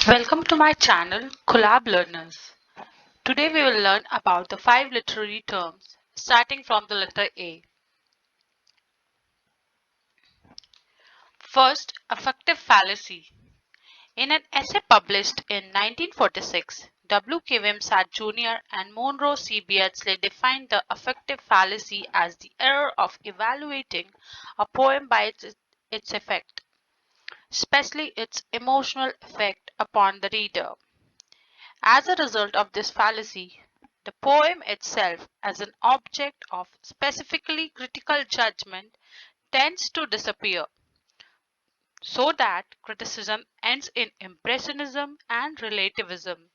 Welcome to my channel Collab Learners. Today we will learn about the 5 literary terms starting from the letter A. First, affective fallacy. In an essay published in 1946, W. K. Wimsatt Jr. and Monroe C. Beardsley defined the affective fallacy as the error of evaluating a poem by its effect, especially its emotional effect upon the reader. As a result of this fallacy, the poem itself, as an object of specifically critical judgment, tends to disappear, so that criticism ends in impressionism and relativism.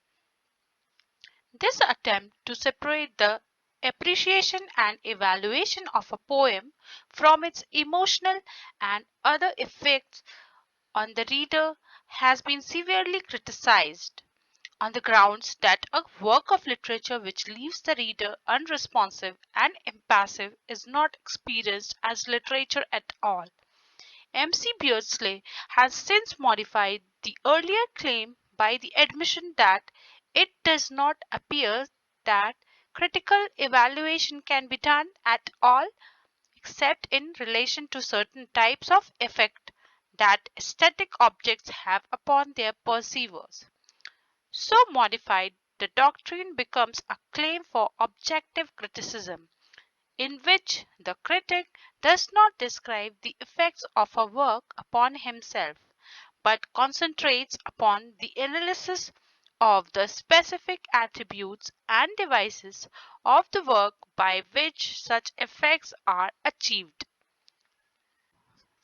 This attempt to separate the appreciation and evaluation of a poem from its emotional and other effects on the reader has been severely criticized, on the grounds that a work of literature which leaves the reader unresponsive and impassive is not experienced as literature at all. M.C. Beardsley has since modified the earlier claim by the admission that it does not appear that critical evaluation can be done at all except in relation to certain types of effect that aesthetic objects have upon their perceivers. So modified, the doctrine becomes a claim for objective criticism, in which the critic does not describe the effects of a work upon himself, but concentrates upon the analysis of the specific attributes and devices of the work by which such effects are achieved.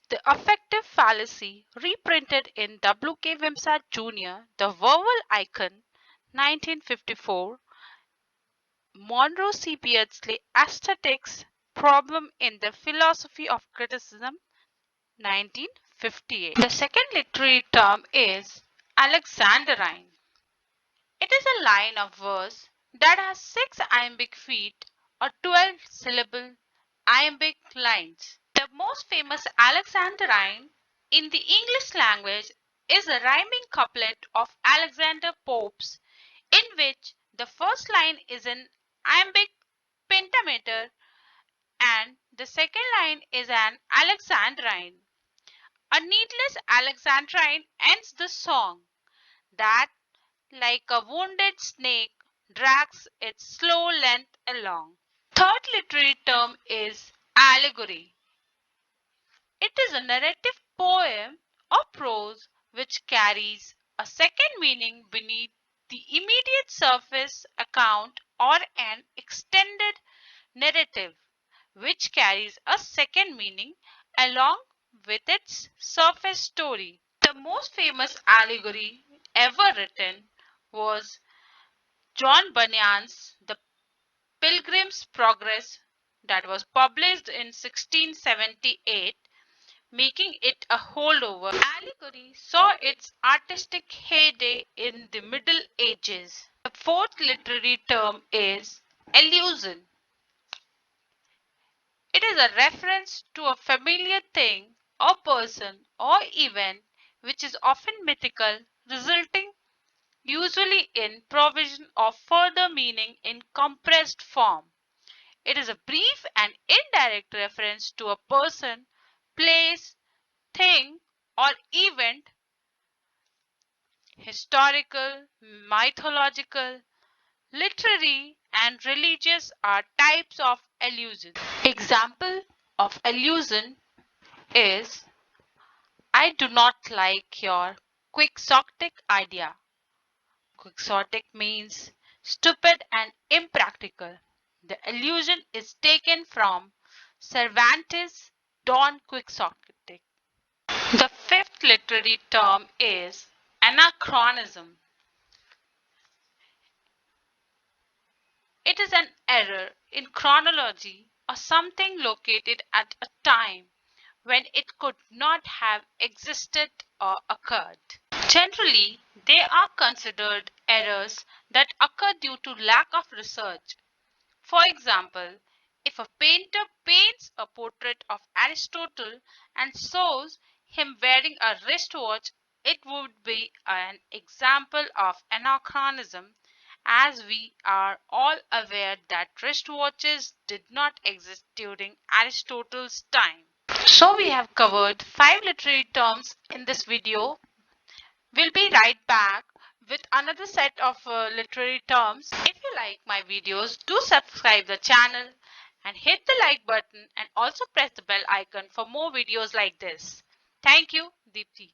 The affective fallacy, reprinted in W. K. Wimsatt Jr., The Verbal Icon, 1954, Monroe C. Beardsley, Aesthetics, Problem in the Philosophy of Criticism, 1958. The second literary term is Alexandrine. It is a line of verse that has 6 iambic feet or 12-syllable iambic lines. The most famous Alexandrine in the English language is a rhyming couplet of Alexander Pope's, in which the first line is an iambic pentameter and the second line is an Alexandrine. A needless Alexandrine ends the song that, like a wounded snake, drags its slow length along. Third literary term is allegory. It is a narrative poem or prose which carries a second meaning beneath the immediate surface account, or an extended narrative which carries a second meaning along with its surface story. The most famous allegory ever written was John Bunyan's The Pilgrim's Progress, that was published in 1678, making it a holdover. Allegory saw its artistic heyday in the Middle Ages. The fourth literary term is allusion. It is a reference to a familiar thing or person or event which is often mythical, resulting usually in provision of further meaning in compressed form. It is a brief and indirect reference to a person, place, thing, or event, historical, mythological, literary, and religious are types of allusion. Example of allusion is I do not like your quixotic idea. Quixotic means stupid and impractical. The allusion is taken from Cervantes' Don Quixotic. The fifth literary term is anachronism. It is an error in chronology or something located at a time when it could not have existed or occurred. Generally, they are considered errors that occur due to lack of research. For example, if a painter paints a portrait of Aristotle and shows him wearing a wristwatch It would be an example of anachronism, as we are all aware that wristwatches did not exist during Aristotle's time. So we have covered 5 literary terms in this video. We'll be right back with another set of literary terms. If you like my videos, do subscribe the channel and hit the like button, and also press the bell icon for more videos like this. Thank you, Deepti.